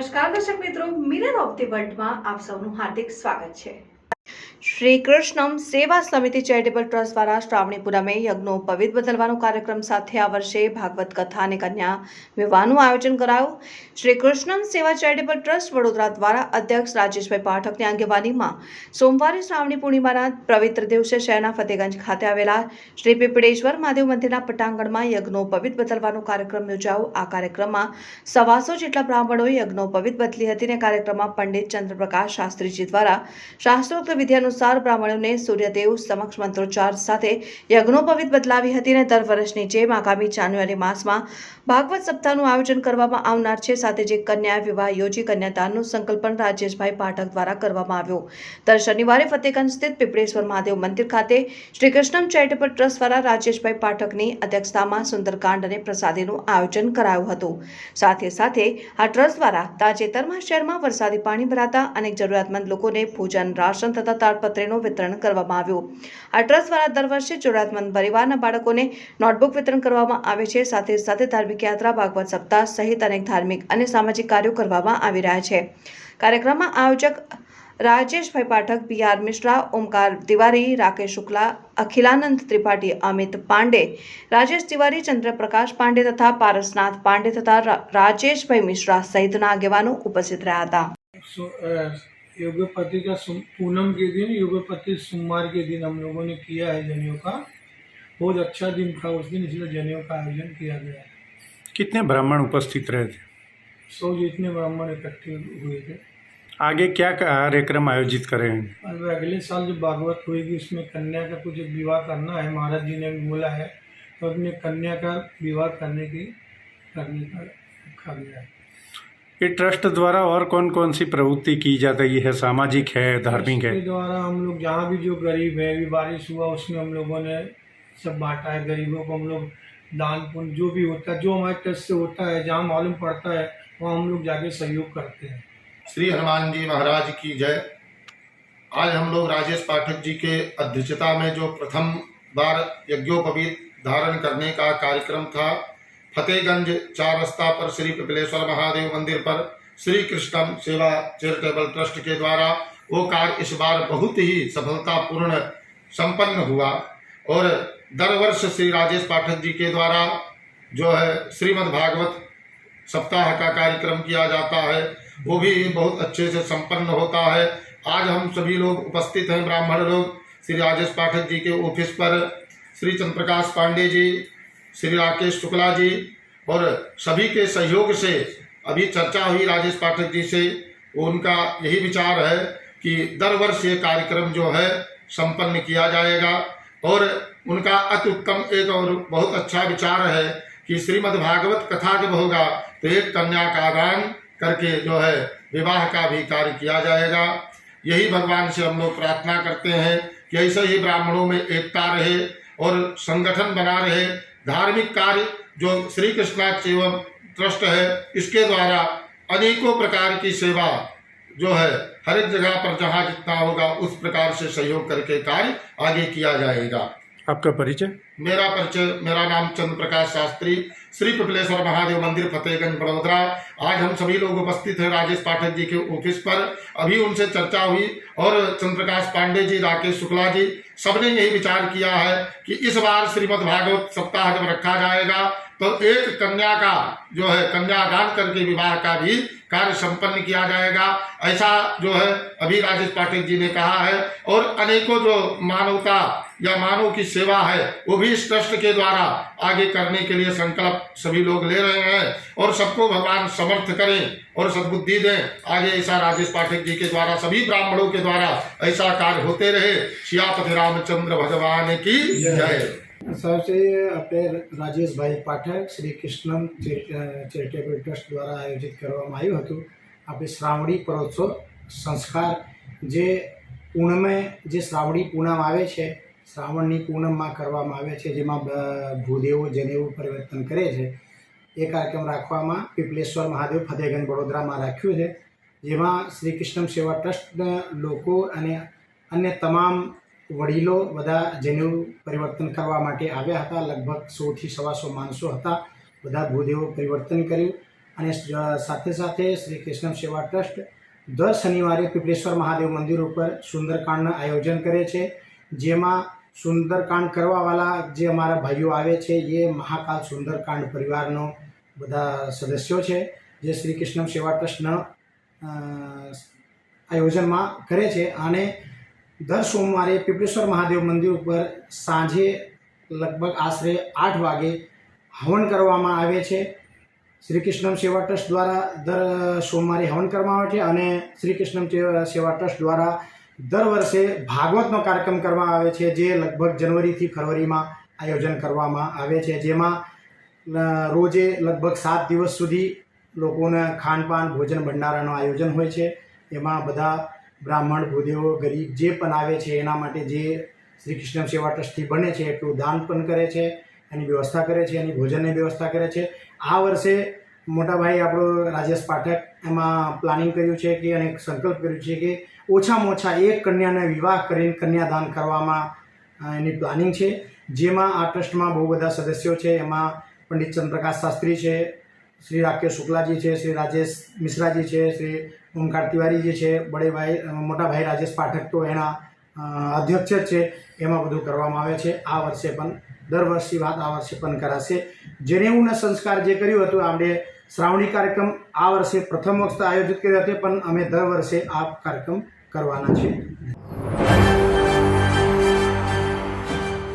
નમસ્કાર દર્શક મિત્રો, મિરર ઓફ ધી વર્લ્ડમાં આપ સૌનું હાર્દિક સ્વાગત છે। શ્રી કૃષ્ણમ સેવા સમિતિ ચેરિટેબલ ટ્રસ્ટ દ્વારા શ્રાવણી પૂનમે યજ્ઞો પવિત્ર બદલવાનો કાર્યક્રમ સાથે આ વર્ષે ભાગવત કથા અને કન્યા વિવાહનું આયોજન કરાયું। શ્રી કૃષ્ણમ સેવા ચેરિટેબલ ટ્રસ્ટ વડોદરા દ્વારા અધ્યક્ષ રાજેશભાઈ પાઠકની આગેવાનીમાં સોમવારે શ્રાવણી પૂર્ણિમાના પવિત્ર દિવસે શહેરના ફતેગંજ ખાતે આવેલા શ્રી પીપળેશ્વર મહાદેવ મંદિરના પટાંગણમાં યજ્ઞો પવિત્ર બદલવાનો કાર્યક્રમ યોજાયો। આ કાર્યક્રમમાં 125 જેટલા બ્રાહ્મણોએ યજ્ઞો પવિત્ર બદલી હતી અને કાર્યક્રમમાં પંડિત ચંદ્રપ્રકાશ શાસ્ત્રીજી દ્વારા શાસ્ત્રોક્ત વિધિ અનુસાર બ્રાહ્મણોને સૂર્યદેવ સમક્ષ મંત્રોચ્ચાર સાથે યજ્ઞોપવિત બદલાવી હતી અને દર વર્ષની જેમ આગામી જાન્યુઆરી માસમાં ભાગવત સપ્તાહનું આયોજન કરવામાં આવનાર છે। સાથે જે કન્યા વિવાહ યોજી કન્યાદાનનું સંકલ્પન રાજેશભાઈ પાઠક દ્વારા કરવામાં આવ્યો। દર શનિવારે ફતેગંજ સ્થિત પીપળેશ્વર મહાદેવ મંદિર ખાતે શ્રી કૃષ્ણમ ચેરિટેબલ ટ્રસ્ટ દ્વારા રાજેશભાઈ પાઠકની અધ્યક્ષતામાં સુંદરકાંડ અને પ્રસાદીનું આયોજન કરાયું હતું। સાથે સાથે આ ટ્રસ્ટ દ્વારા તાજેતરમાં શહેરમાં વરસાદી પાણી ભરાતા અનેક જરૂરિયાતમંદ લોકોને ભોજન રાશન તથા તાડપત્રીનું વિતરણ કરવામાં આવ્યું। આ ટ્રસ્ટ દ્વારા દર વર્ષે જરૂરિયાતમંદ પરિવારના બાળકોને નોટબુક વિતરણ કરવામાં આવે છે। સાથે સાથે ધાર્મિક યાત્રા ભાગવત સપ્તાહ સહિત અનેક ધાર્મિક અને સામાજિક કાર્યો કરવામાં આવી રહ્યા છે। કાર્યક્રમમાં આયોજક રાજેશભાઈ પાઠક, બી.આર. મિશ્રા, ઓમકાર તિવારી, રાકેશ શુક્લા, અખિલાનંદ ત્રિપાઠી, અમિત પાંડે, રાજેશ તિવારી, ચંદ્રપ્રકાશ પાંડે તથા પારસનાથ પાંડે तथा રાજેશભાઈ मिश्रा સહિતના આગેવાનો ઉપસ્થિત રહ્યા હતા। योगपति का पूनम के दिन योगपति सोमवार के दिन हम लोगों ने किया है जनेऊ का। बहुत अच्छा दिन था उस दिन, इसलिए जनेऊ का आयोजन किया गया। कितने ब्राह्मण उपस्थित रहे थे? 100 जितने ब्राह्मण इकट्ठे हुए थे। आगे क्या कार्यक्रम आयोजित करेंगे? अब अगले साल जब भागवत होगी उसमें कन्या का कुछ विवाह करना है, महाराज जी ने भी बोला है, तो अपने कन्या का विवाह करने का रखा गया है। ये ट्रस्ट द्वारा और कौन कौन सी प्रवृत्ति की जाती है? सामाजिक है, धार्मिक है? इसके द्वारा हम लोग जहाँ भी जो गरीब है, अभी बारिश हुआ उसमें हम लोगों ने सब बांटा है। गरीबों को हम लोग दान पुण्य जो भी होता है, जो हमारे ट्रस्ट से होता है, जहाँ मालूम पड़ता है वहाँ हम लोग जाके सहयोग करते हैं। श्री हनुमान जी महाराज की जय। आज हम लोग राजेश पाठक जी के अध्यक्षता में जो प्रथम बार यज्ञोपवीत धारण करने का कार्यक्रम था, फतेहगंज 4 रास्ता पर श्री पीपलेश्वर महादेव मंदिर पर श्री कृष्णम सेवा चैरिटेबल ट्रस्ट के द्वारा वो कार्य इस बार बहुत ही सफलतापूर्ण संपन्न हुआ। और दर वर्ष श्री राजेश पाठक जी के द्वारा जो है श्रीमद् भागवत सप्ताह का कार्यक्रम किया जाता है, वो भी बहुत अच्छे से संपन्न होता है। आज हम सभी लोग उपस्थित हैं, ब्राह्मण लोग, श्री राजेश पाठक जी के ऑफिस पर श्री चंद्रप्रकाश पांडे जी, श्री राकेश शुक्ला जी और सभी के सहयोग से अभी चर्चा हुई राजेश पाठक जी से। उनका यही विचार है कि दर वर्ष ये कार्यक्रम जो है संपन्न किया जाएगा। और उनका अति उत्तम एक और बहुत अच्छा विचार है कि श्रीमद् भागवत कथा जब होगा तो एक कन्या का दान करके जो है विवाह का भी कार्य किया जाएगा। यही भगवान से हम लोग प्रार्थना करते हैं कि ऐसे ही ब्राह्मणों में एकता रहे और संगठन बना रहे। धार्मिक कार्य जो श्री कृष्णाच एवं ट्रस्ट है, इसके द्वारा अनेकों प्रकार की सेवा जो है हर एक जगह पर जहाँ जितना होगा उस प्रकार से सहयोग करके कार्य आगे किया जाएगा। आपका परिचय? मेरा नाम चंद्रप्रकाश शास्त्री, श्री पीपलेश्वर महादेव मंदिर फतेहगंज बड़ोदरा। आज हम सभी लोग उपस्थित हैं राजेश पाठक जी के ऑफिस पर। अभी उनसे चर्चा हुई और चंद्रप्रकाश पांडे जी, राकेश शुक्ला जी, सबने यही विचार किया है कि इस बार श्रीमद् भागवत सप्ताह जब रखा जाएगा तो एक कन्या का जो है कन्यादान करके विवाह का भी कार्य संपन्न किया जाएगा। ऐसा जो है अभी राजेश पाठक जी ने कहा है। और अनेकों जो मानवता या मानव की सेवा है वो भी इस ट्रस्ट के द्वारा आगे करने के लिए संकल्प सभी लोग ले रहे हैं। और सबको भगवान समर्थ करें और सद्बुद्धि दें। आगे ऐसा राजेश पाठक जी के द्वारा सभी ब्राह्मणों के द्वारा ऐसा कार्य होते रहे। सियापति रामचंद्र भगवान की जय। सबसे अपने राजेश भाई पाठक श्री कृष्णम चैरिटेबल ट्रस्ट द्वारा आयोजित કરવામાં આવ્યું હતું। આપણે શ્રાવણી પરોત્સવ સંસ્કાર જે પૂનમે જે શ્રાવણી પૂનમ આવે છે, શ્રાવણની પૂનમમાં કરવામાં આવે છે, જેમાં ભૂદેવો જનેવું પરિવર્તન કરે છે, એ કાર્યક્રમ રાખવામાં પીપલેશ્વર મહાદેવ ફતેહગંજ વડોદરામાં રાખ્યું છે, જેમાં શ્રી કૃષ્ણમ સેવા ટ્રસ્ટના લોકો અને અન્ય તમામ વડીલો બધા જનેऊ પરિવર્તન કરવા માટે આવ્યા હતા। લગભગ 100 થી 125 માણસો હતા। બધા ભૂદેવો પરિવર્તન કર્યું અને સાથે સાથે શ્રી કૃષ્ણ સેવા ટ્રસ્ટ દર શનિવારે પીપળેશ્વર મહાદેવ મંદિર ઉપર સુંદરકાંડનું આયોજન કરે છે, જેમાં સુંદરકાંડ કરવાવાળા જે અમારા ભાઈઓ આવે છે એ મહાકાલ સુંદરકાંડ પરિવારનો બધા સદસ્યો છે, જે શ્રી કૃષ્ણ સેવા ટ્રસ્ટના આયોજનમાં કરે છે. અને દર સોમવારે પીપળેશ્વર મહાદેવ મંદિર ઉપર સાંજે લગભગ આશરે 8 વાગે હવન કરવામાં આવે છે. શ્રી કૃષ્ણ સેવા ટ્રસ્ટ દ્વારા દર સોમવારે હવન કરવામાં આવે છે અને શ્રી કૃષ્ણ સેવા ટ્રસ્ટ દ્વારા દર વર્ષે ભાગવતનો કાર્યક્રમ કરવામાં આવે છે, જે લગભગ જનવરીથી ફરવરીમાં આયોજન કરવામાં આવે છે, જેમાં રોજે લગભગ 7 દિવસ સુધી લોકોને ખાનપાન ભોજન ભંડારાનું આયોજન હોય છે. એમાં બધા બ્રાહ્મણ ભૂદેવો ગરીબ જે પણ આવે છે એના માટે જે શ્રી કૃષ્ણ સેવા ટ્રસ્ટથી બને છે એટલું દાન પણ કરે છે, એની વ્યવસ્થા કરે છે, એની ભોજનની વ્યવસ્થા કરે છે. આ વર્ષે મોટાભાઈ આપણો રાજેશ પાઠક એમાં પ્લાનિંગ કર્યું છે કે અને સંકલ્પ કર્યું છે કે ઓછામાં ઓછા એક કન્યાને વિવાહ કરીને કન્યાદાન કરવામાં એની પ્લાનિંગ છે, જેમાં આ ટ્રસ્ટમાં બહુ બધા સદસ્યો છે. એમાં પંડિત ચંદ્રપ્રકાશ શાસ્ત્રી છે, શ્રી રાકેશ શુક્લાજી છે, શ્રી રાજેશ મિશ્રાજી છે, શ્રી ઓમકાર તિવારીજી છે, મોટાભાઈ રાજેશ પાઠક તો એના અધ્યક્ષ જ છે. એમાં બધું કરવામાં આવે છે. આ વર્ષે પણ દર વર્ષની વાત આ વર્ષે પણ કરાશે. જનેઉના સંસ્કાર જે કર્યું હતું આપણે શ્રાવણી કાર્યક્રમ આ વર્ષે પ્રથમ વખત આયોજિત કર્યો હતો, પણ અમે દર વર્ષે આ કાર્યક્રમ કરવાના છે.